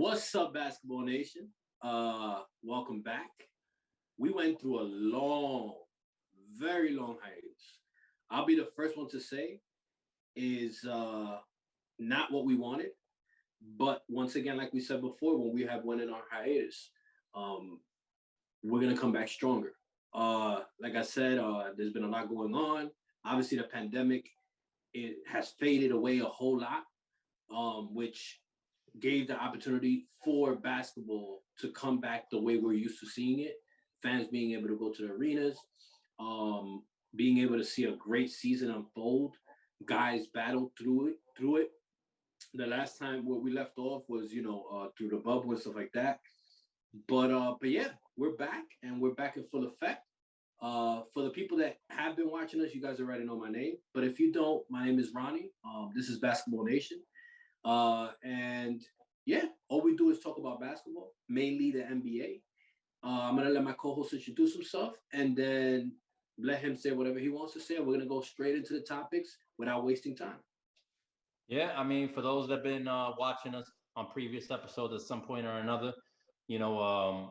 What's up, Basketball Nation? Welcome back. We went through a very long hiatus. I'll be the first one to say is not what we wanted. But once again, like we said before, when we have went in our hiatus, we're gonna come back stronger. Like I said, there's been a lot going on. Obviously, the pandemic it has faded away a whole lot, which gave the opportunity for basketball to come back the way we're used to seeing it. Fans being able to go to the arenas, being able to see a great season unfold. Guys battled through it. The last time where we left off was, through the bubble and stuff like that. But yeah, we're back and we're back in full effect. For the people that have been watching us, you guys already know my name. But if you don't, my name is Ronnie. This is Basketball Nation. And yeah, all we do is talk about basketball, mainly the NBA. I'm going to let my co-host introduce himself and then let him say whatever he wants to say. We're going to go straight into the topics without wasting time. Yeah, I mean, for those that have been watching us on previous episodes at some point or another, my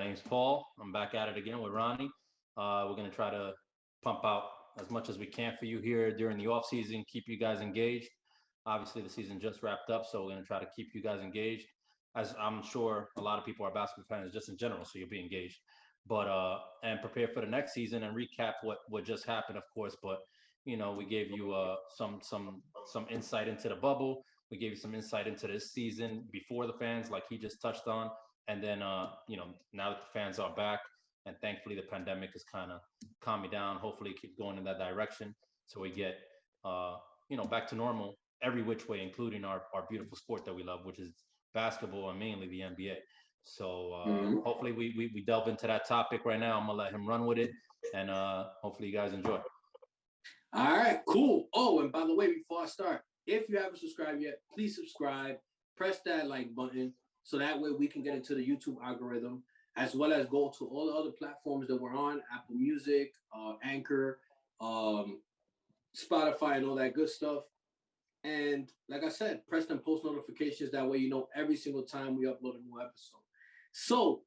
name's Paul. I'm back at it again with Ronnie. We're going to try to pump out as much as we can for you here during the off season, keep you guys engaged. Obviously, the season just wrapped up, so we're going to try to keep you guys engaged. As I'm sure a lot of people are basketball fans just in general, so you'll be engaged. But and prepare for the next season and recap what just happened, of course. But we gave you some insight into the bubble. We gave you some insight into this season before the fans, like he just touched on. And then now that the fans are back, and thankfully the pandemic is kind of calming down. Hopefully, it keeps going in that direction, so we get back to normal every which way, including our beautiful sport that we love, which is basketball and mainly the NBA. So hopefully we delve into that topic right now. I'm gonna let him run with it, and hopefully you guys enjoy. All right, cool. Oh, and by the way, before I start, if you haven't subscribed yet, please subscribe. Press that like button so that way we can get into the YouTube algorithm, as well as go to all the other platforms that we're on: Apple Music, Anchor, Spotify, and all that good stuff. And like I said, press them post notifications. That way you know every single time we upload a new episode. So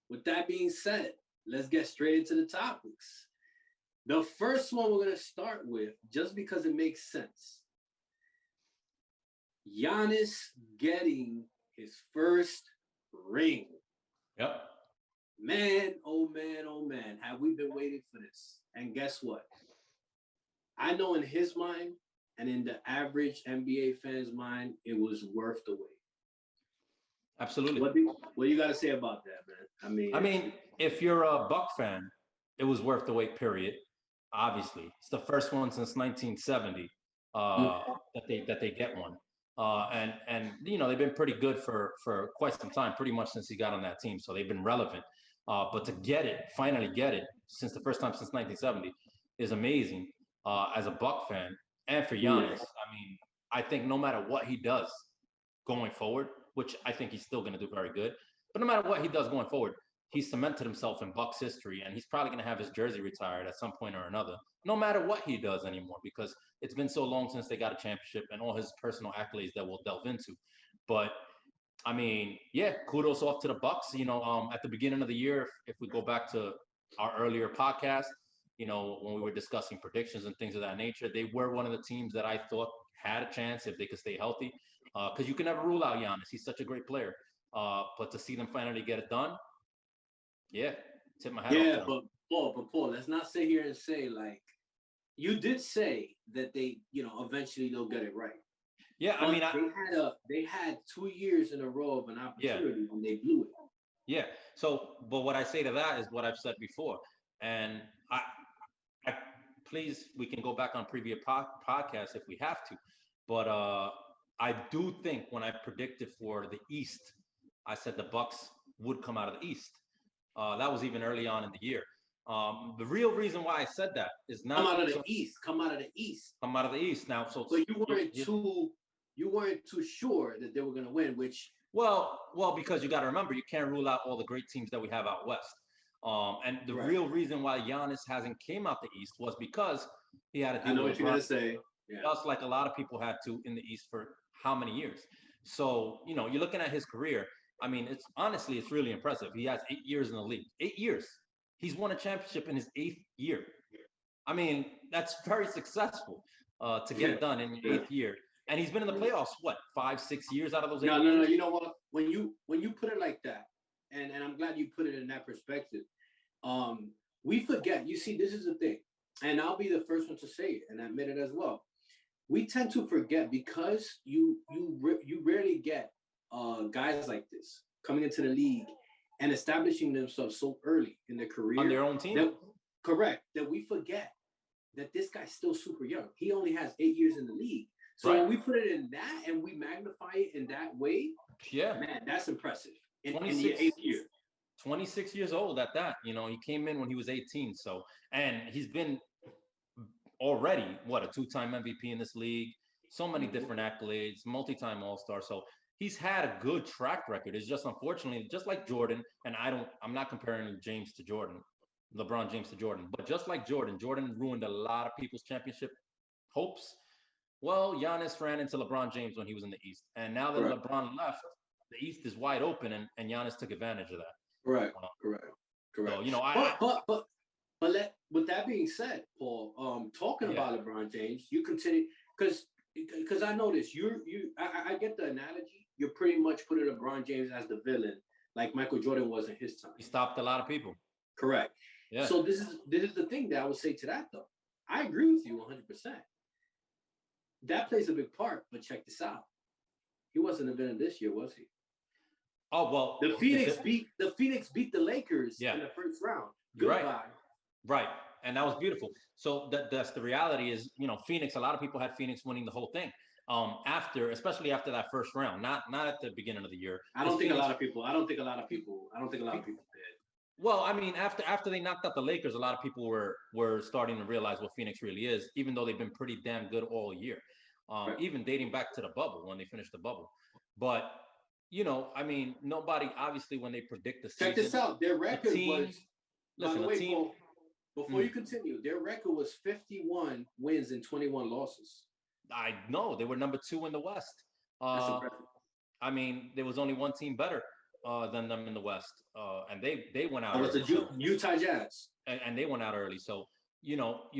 with that being said, let's get straight into the topics. The first one we're going to start with, just because it makes sense. Giannis getting his first ring. Yep. Man, oh man, have we been waiting for this? And guess what? I know in his mind, and in the average NBA fan's mind, it was worth the wait. Absolutely. What do you got to say about that, man? I mean, if you're a Buck fan, it was worth the wait. Period. Obviously, it's the first one since 1970 that they get one, and they've been pretty good for quite some time, pretty much since he got on that team. So they've been relevant. But to finally get it, since the first time since 1970, is amazing. As a Buck fan. And for Giannis, I mean, I think no matter what he does going forward, which I think he's still going to do very good, but no matter what he does going forward, he's cemented himself in Bucks history, and he's probably going to have his jersey retired at some point or another, no matter what he does anymore, because it's been so long since they got a championship and all his personal accolades that we'll delve into. But I mean, yeah, kudos off to the Bucks. At the beginning of the year, if we go back to our earlier podcast, when we were discussing predictions and things of that nature, they were one of the teams that I thought had a chance if they could stay healthy. Because you can never rule out Giannis. He's such a great player. But to see them finally get it done, yeah, tip my hat off. Yeah, but Paul, let's not sit here and say, like, you did say that they, eventually they'll get it right. Yeah, but I mean, they had 2 years in a row of an opportunity and they blew it. Yeah. So, but what I say to that is what I've said before. And I please, we can go back on previous podcasts if we have to, but I do think when I predicted for the East, I said the Bucks would come out of the East. That was even early on in the year. The real reason why I said that is not come out of the East. Come out of the East. Now, so you weren't too sure that they were going to win. Which well, because you got to remember, you can't rule out all the great teams that we have out west. And the real reason why Giannis hasn't came out the East was because he had to deal with LeBron. I know what you're going to say. Yeah. Just like a lot of people had to in the East for how many years. So, you're looking at his career. I mean, it's really impressive. He has 8 years in the league. 8 years. He's won a championship in his 8th year. I mean, that's very successful to get it done in your 8th year. And he's been in the playoffs, what, 5, 6 years out of those 8 No. years? You know what? When you put it like that, and I'm glad you put it in that perspective. We forget. You see, this is the thing, and I'll be the first one to say it and admit it as well. We tend to forget because you rarely get guys like this coming into the league and establishing themselves so early in their career on their own team. Correct. That we forget that this guy's still super young. He only has 8 years in the league. So when we put it in that and we magnify it in that way, man, that's impressive. In the 8th year. 26 years old at that. He came in when he was 18. So, and he's been already, what, a 2-time MVP in this league, so many different accolades, multi-time All-Star. So he's had a good track record. It's just, unfortunately, just like Jordan, and I'm not comparing James to Jordan, LeBron James to Jordan, but just like Jordan ruined a lot of people's championship hopes. Well, Giannis ran into LeBron James when he was in the East. And now that LeBron left, the East is wide open, and Giannis took advantage of that. Correct. So, with that being said, Paul, talking about LeBron James, you continue because I noticed I get the analogy. You're pretty much putting LeBron James as the villain, like Michael Jordan was in his time. He stopped a lot of people. Correct. Yeah. So this is the thing that I would say to that though. I agree with you 100%. That plays a big part, but check this out. He wasn't a villain this year, was he? Oh well, the Phoenix beat the Lakers in the first round. Goodbye. Right, and that was beautiful. So that's the reality is, Phoenix. A lot of people had Phoenix winning the whole thing. Especially after that first round, not at the beginning of the year. I don't think a lot of people did. Well, I mean, after they knocked out the Lakers, a lot of people were starting to realize what Phoenix really is, even though they've been pretty damn good all year, even dating back to the bubble when they finished the bubble. But I mean, nobody obviously when they predict the season. Check this out. Their record was. By the way, Paul, before you continue, their record was 51 wins and 21 losses. I know they were number 2 in the West. That's impressive. I mean, there was only one team better than them in the West, and they went out. That was the Utah Jazz, and they went out early. So you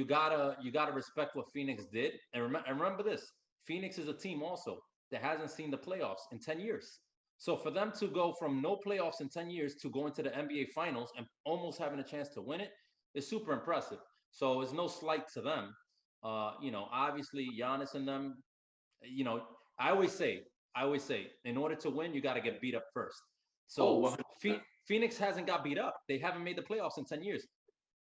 gotta respect what Phoenix did, and remember this: Phoenix is a team also that hasn't seen the playoffs in 10 years. So for them to go from no playoffs in 10 years to go into the NBA Finals and almost having a chance to win it is super impressive. So it's no slight to them. Obviously Giannis and them, I always say, in order to win, you got to get beat up first. So Phoenix hasn't got beat up. They haven't made the playoffs in 10 years.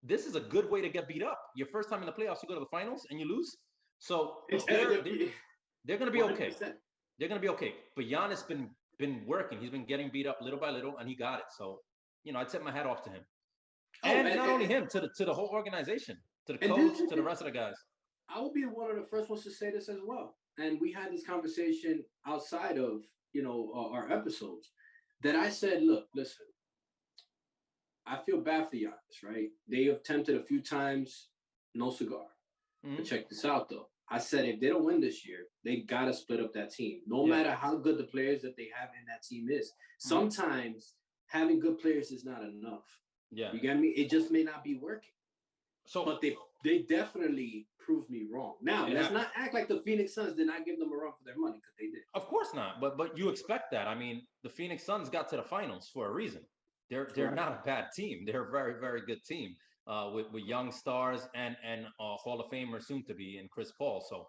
This is a good way to get beat up. Your first time in the playoffs, you go to the finals and you lose. So they're going to be okay. 100%. They're going to be okay. But Giannis been working. He's been getting beat up little by little, and he got it. So, I'd tip my hat off to him. And not only him, to the whole organization, to the coach, to the rest of the guys. I will be one of the first ones to say this as well. And we had this conversation outside of, our episodes that I said, look, listen, I feel bad for Giannis, right? They have attempted a few times, no cigar. Mm-hmm. But check this out, though. I said, if they don't win this year, they got to split up that team. No matter how good the players that they have in that team is. Sometimes having good players is not enough. Yeah. You get me? It just may not be working. So, but they definitely proved me wrong. Now, let's not act like the Phoenix Suns did not give them a run for their money, because they did. Of course not. But you expect that. I mean, the Phoenix Suns got to the finals for a reason. They're not a bad team. They're a very, very good team. With young stars and Hall of Famer soon to be in Chris Paul. So,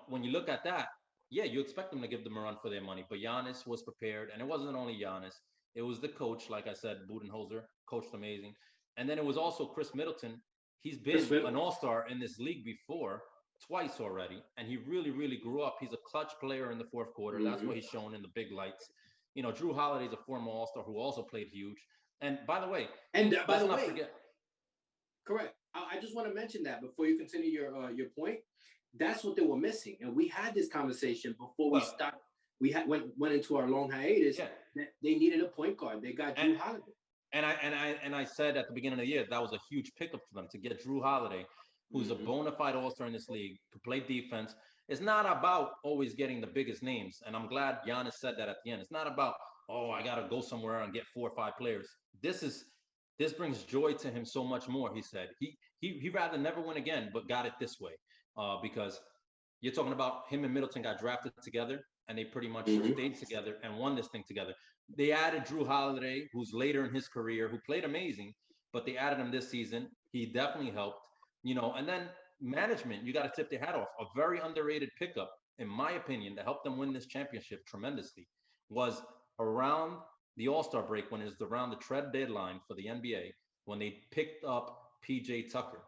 when you look at that, you expect them to give them a run for their money. But Giannis was prepared, and it wasn't only Giannis. It was the coach, like I said, Budenholzer, coached amazing. And then it was also Chris Middleton. He's been an all-star in this league before, twice already, and he really, really grew up. He's a clutch player in the fourth quarter. Mm-hmm. That's what he's shown in the big lights. Drew Holiday's a former all-star who also played huge. And by the way, let's not forget. Correct. I just want to mention that before you continue your point. That's what they were missing, and we had this conversation before we stopped. We went into our long hiatus. Yeah. They needed a point guard. They got Drew Holiday. And I said at the beginning of the year that was a huge pickup for them to get Drew Holiday, who's a bona fide all-star in this league, to play defense. It's not about always getting the biggest names. And I'm glad Giannis said that at the end. It's not about, oh, I gotta go somewhere and get 4 or 5 players. This brings joy to him so much more. He said he rather never win again, but got it this way, because you're talking about him and Middleton got drafted together, and they pretty much stayed together and won this thing together. They added Drew Holiday, who's later in his career, who played amazing, but they added him this season. He definitely helped, and then management, you got to tip their hat off. A very underrated pickup, in my opinion, to help them win this championship tremendously was around the All-Star break, when it was around the trade deadline for the NBA, when they picked up PJ Tucker.